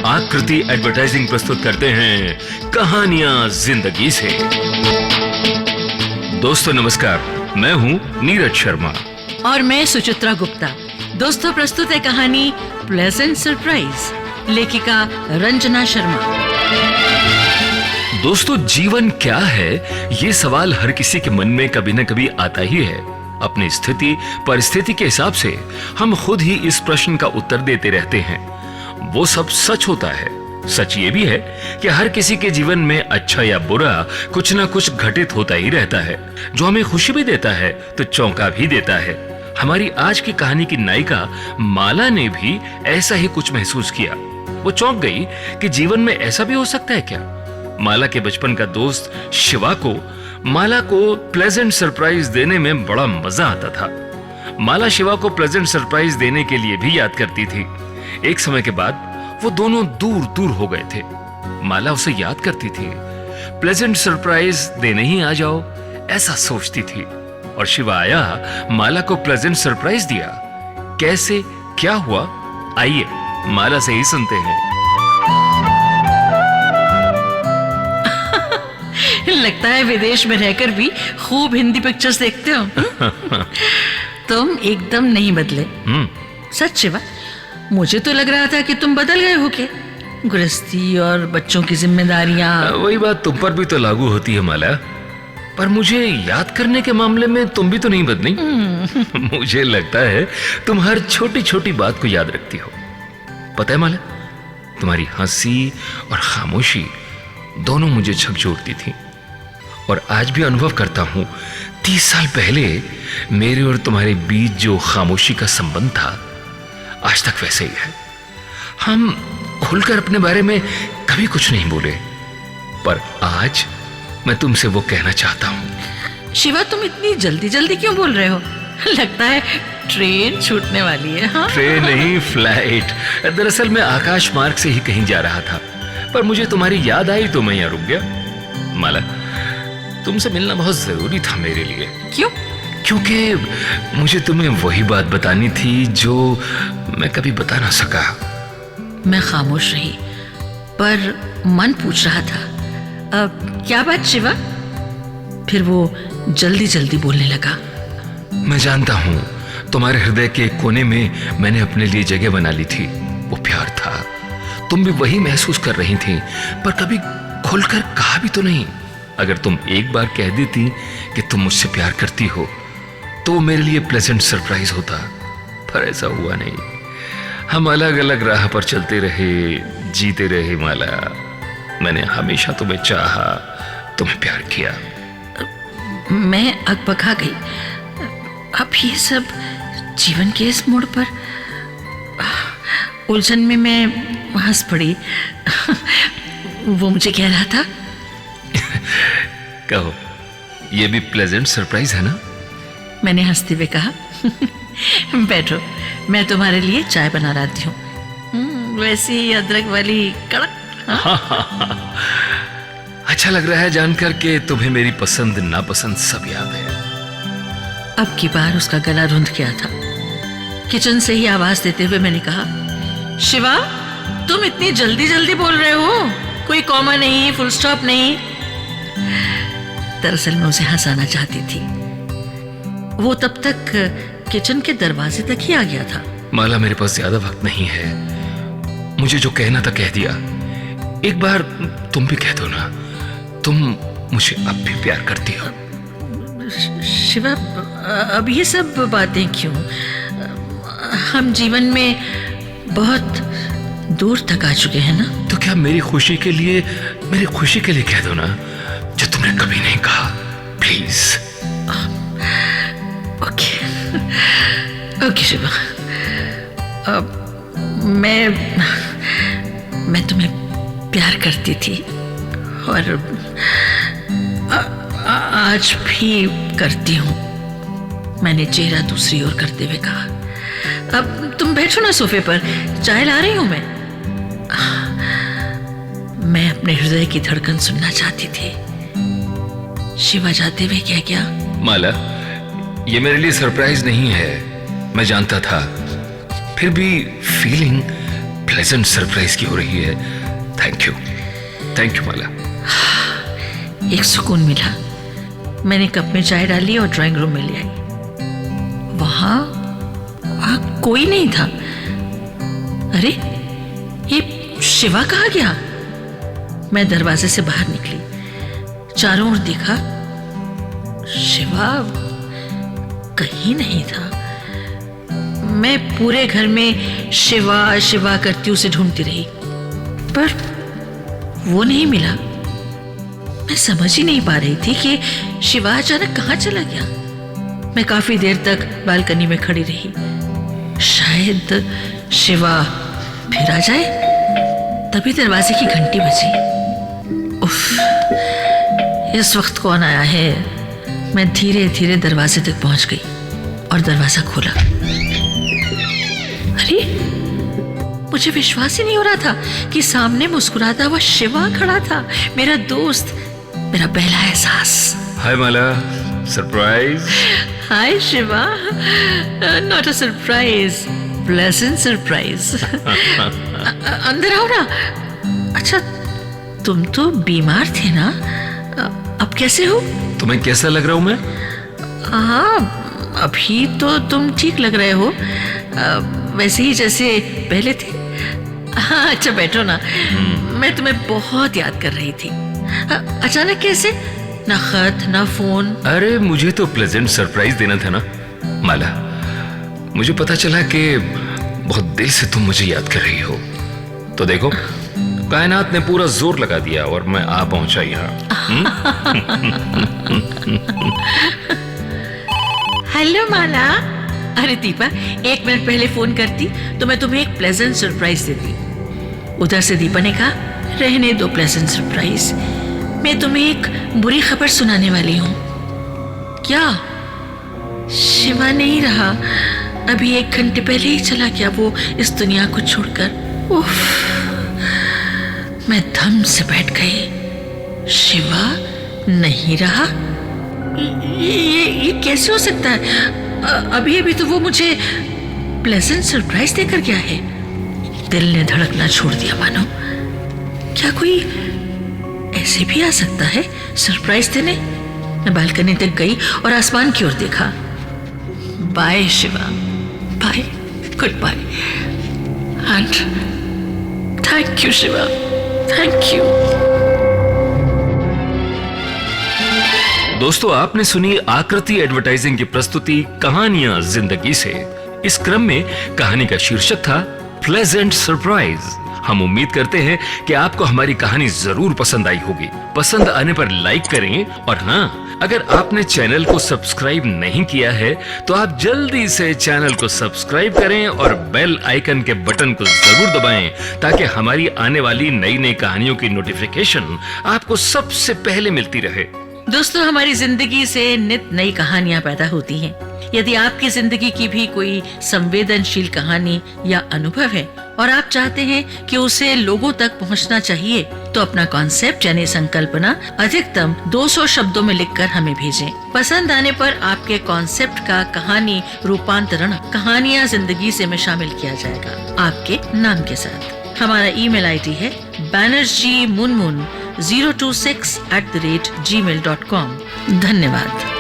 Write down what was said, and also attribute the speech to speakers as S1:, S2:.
S1: आकृति एडवर्टाइजिंग प्रस्तुत करते हैं कहानियां जिंदगी से। दोस्तों नमस्कार, मैं हूं नीरज शर्मा
S2: और मैं सुचित्रा गुप्ता। दोस्तों प्रस्तुत है कहानी प्लेजेंट सरप्राइज, लेखिका रंजना शर्मा।
S1: दोस्तों, जीवन क्या है, ये सवाल हर किसी के मन में कभी न कभी आता ही है। अपनी स्थिति परिस्थिति के हिसाब से हम खुद ही इस प्रश्न का उत्तर देते रहते हैं। वो सब सच होता है। सच ये भी है कि हर किसी के जीवन में अच्छा या बुरा कुछ ना कुछ घटित होता ही रहता है, जो हमें खुशी भी देता है तो चौंका भी देता है। हमारी आज की कहानी की नायिका माला ने भी ऐसा ही कुछ महसूस किया। वो चौंक गई कि जीवन में ऐसा भी हो सकता है क्या। माला के बचपन का दोस्त शिवा को माला को प्लेजेंट सरप्राइज देने में बड़ा मजा आता था। माला शिवा को प्लेजेंट सरप्राइज देने के लिए भी याद करती थी। एक समय के बाद वो दोनों दूर दूर हो गए थे। माला उसे याद करती थी, प्लेजेंट सरप्राइज देने ही आ जाओ, ऐसा सोचती थी। और शिवा आया, माला को प्लेजेंट सरप्राइज दिया। कैसे, क्या हुआ, आइए माला से ही सुनते हैं।
S2: लगता है विदेश में रहकर भी खूब हिंदी पिक्चर्स देखते हो। तुम एकदम नहीं बदले। सच शिवा, मुझे तो लग रहा था कि तुम बदल गए हो के। गृहस्थी और बच्चों की जिम्मेदारियां।
S1: वही बात तुम पर भी तो लागू होती है माला, पर मुझे याद करने के मामले में तुम भी तो नहीं बदली। मुझे लगता है तुम हर छोटी छोटी बात को याद रखती हो। पता है माला, तुम्हारी हंसी और खामोशी दोनों मुझे झकझोरती थी। और आज भी अनुभव करता हूं, 30 साल पहले मेरे और तुम्हारे बीच जो खामोशी का संबंध था, आज तक वैसे ही है। हम खुलकर अपने बारे में कभी कुछ नहीं बोले, पर आज मैं तुमसे वो कहना चाहता हूं।
S2: शिवा, तुम इतनी जल्दी जल्दी क्यों बोल रहे हो? लगता है ट्रेन छूटने वाली है। हाँ?
S1: ट्रेन नहीं, फ्लाइट। दरअसल मैं आकाश मार्ग से ही कहीं जा रहा था, पर मुझे तुम्हारी याद आई तो मैं यहाँ रुक गया। माला, तुमसे मिलना बहुत जरूरी था मेरे लिए।
S2: क्यों?
S1: क्योंकि मुझे तुम्हें वही बात बतानी थी जो मैं कभी बता ना सका।
S2: मैं खामोश रही, पर मन पूछ रहा था, क्या बात शिवा? फिर वो जल्दी जल्दी बोलने लगा।
S1: मैं जानता हूं, तुम्हारे हृदय के कोने में मैंने अपने लिए जगह बना ली थी। वो प्यार था, तुम भी वही महसूस कर रही थी, पर कभी खुलकर कहा भी तो नहीं। अगर तुम एक बार कह देती कि तुम मुझसे प्यार करती हो, तो मेरे लिए प्लेजेंट सरप्राइज होता, पर ऐसा हुआ नहीं। हम अलग अलग राह पर चलते रहे, जीते रहे माला। मैंने हमेशा तुम्हें चाहा, तुम्हें प्यार किया।
S2: मैं अकबका गई। अब ये सब जीवन के इस मोड़ पर उलझन में मैं हंस पड़ी। वो मुझे कह रहा था,
S1: कहो, ये भी प्लेजेंट सरप्राइज है ना?
S2: मैंने हंसते हुए कहा, बैठो, मैं तुम्हारे लिए चाय बना लाती हूँ। वैसी अदरक वाली कड़क।
S1: अच्छा लग रहा है जानकर के तुम्हें मेरी पसंद नापसंद सब याद है।
S2: अब की बार उसका गला रुंध गया था। किचन से ही आवाज देते हुए मैंने कहा, शिवा, तुम इतनी जल्दी जल्दी बोल रहे हो, कोई कॉमा नहीं, फुल स्टॉप नहीं। दरअसल मैं उसे हंसाना चाहती थी। वो तब तक किचन के दरवाजे तक ही आ गया था।
S1: माला, मेरे पास ज्यादा वक्त नहीं है। मुझे जो कहना था कह दिया। एक बार तुम भी कह दो ना, तुम मुझे अब भी प्यार करती हो।
S2: शिवा, अब ये सब बातें क्यों? हम जीवन में बहुत दूर तक आ चुके हैं ना।
S1: तो क्या मेरी खुशी के लिए कह दो ना, जो तुमने कभी नहीं कहा, प्लीज।
S2: ओके शिवा, अब मैं तुम्हें प्यार करती थी और आज भी करती हूँ। मैंने चेहरा दूसरी ओर करते हुए कहा। अब तुम बैठो ना सोफे पर, चाय ला रही हूं मैं अपने हृदय की धड़कन सुनना चाहती थी। शिवा जाते हुए क्या क्या?
S1: माला, ये मेरे लिए सरप्राइज नहीं है, मैं जानता था। फिर भी प्लेजेंट सरप्राइज की हो रही है। थैंक यू माला।
S2: एक सुकून मिला। मैंने कप में चाय डाली और ड्राइंग रूम में ले आई। वहां कोई नहीं था। अरे ये शिवा कहाँ गया? मैं दरवाजे से बाहर निकली, चारों ओर देखा, शिवा कहीं नहीं था। मैं पूरे घर में शिवा शिवा करती उसे ढूंढती रही, पर वो नहीं मिला। मैं समझ ही नहीं पा रही थी कि शिवा अचानक कहाँ चला गया। मैं काफी देर तक बालकनी में खड़ी रही। शायद शिवा फिर आ जाए। तभी दरवाजे की घंटी बजी। उफ, इस वक्त कौन आया है? मैं धीरे धीरे दरवाजे तक पहुंच गई और दरवाजा खोला। अरे, मुझे विश्वास ही नहीं हो रहा था कि सामने मुस्कुराता हुआ शिवा खड़ा था, मेरा दोस्त, मेरा पहला एहसास।
S1: Hi Mala, surprise.
S2: Hi Shiva, not a surprise, pleasant surprise. अंदर आओ ना। अच्छा, तुम तो बीमार थे ना, अब कैसे हो?
S1: तुम्हें कैसा लग रहा हूं मैं?
S2: हाँ, अभी तो तुम ठीक लग रहे हो, वैसे ही जैसे पहले थे। हाँ, अच्छा बैठो ना। मैं तुम्हें बहुत याद कर रही थी। अचानक कैसे? ना खत ना फोन।
S1: अरे मुझे तो प्लेजेंट सरप्राइज देना था ना माला। मुझे पता चला कि बहुत दिल से तुम मुझे याद कर रही हो, तो देखो कायनात ने पूरा जोर लगा दिया और मैं आ पहुंचा यहाँ।
S2: हेलो माला। अरे दीपा, 1 मिनट पहले फोन करती तो मैं तुम्हें एक प्लेजेंट सरप्राइज देती। उधर से दीपा ने कहा, रहने दो प्लेजेंट सरप्राइज, मैं तुम्हें एक बुरी खबर सुनाने वाली हूँ। क्या? शिवा नहीं रहा, अभी 1 घंटे पहले ही चला गया वो इस दुनिया को छोड़कर। उफ, मैं धम से बैठ गई। शिवा नहीं रहा? ये कैसे हो सकता है? अभी अभी तो वो मुझे प्लेजेंट सरप्राइज देकर गया है। दिल ने धड़कना छोड़ दिया मानो। क्या कोई ऐसे भी आ सकता है सरप्राइज देने? मैं बालकनी तक गई और आसमान की ओर देखा। Bye Shiva, bye, goodbye, and thank you Shiva, thank you.
S1: दोस्तों, आपने सुनी आकृति एडवर्टाइजिंग की प्रस्तुति कहानियां जिंदगी से। इस क्रम में कहानी का शीर्षक था प्लेजेंट सरप्राइज। हम उम्मीद करते हैं कि आपको हमारी कहानी जरूर पसंद आई होगी। पसंद आने पर लाइक करें, और हाँ, अगर आपने चैनल को सब्सक्राइब नहीं किया है तो आप जल्दी से चैनल को सब्सक्राइब करें और बेल आइकन के बटन को जरूर दबाएं, ताकि हमारी आने वाली नई नई कहानियों की नोटिफिकेशन आपको सबसे पहले मिलती रहे।
S2: दोस्तों, हमारी जिंदगी से नित नई कहानियां पैदा होती हैं। यदि आपकी जिंदगी की भी कोई संवेदनशील कहानी या अनुभव है और आप चाहते हैं कि उसे लोगों तक पहुंचना चाहिए, तो अपना कॉन्सेप्ट यानी संकल्पना अधिकतम 200 शब्दों में लिखकर हमें भेजें। पसंद आने पर आपके कॉन्सेप्ट का कहानी रूपांतरण कहानियां जिंदगी से में शामिल किया जाएगा, आपके नाम के साथ। हमारा ईमेल आईडी है banerjeemunmun026@gmail.com। धन्यवाद।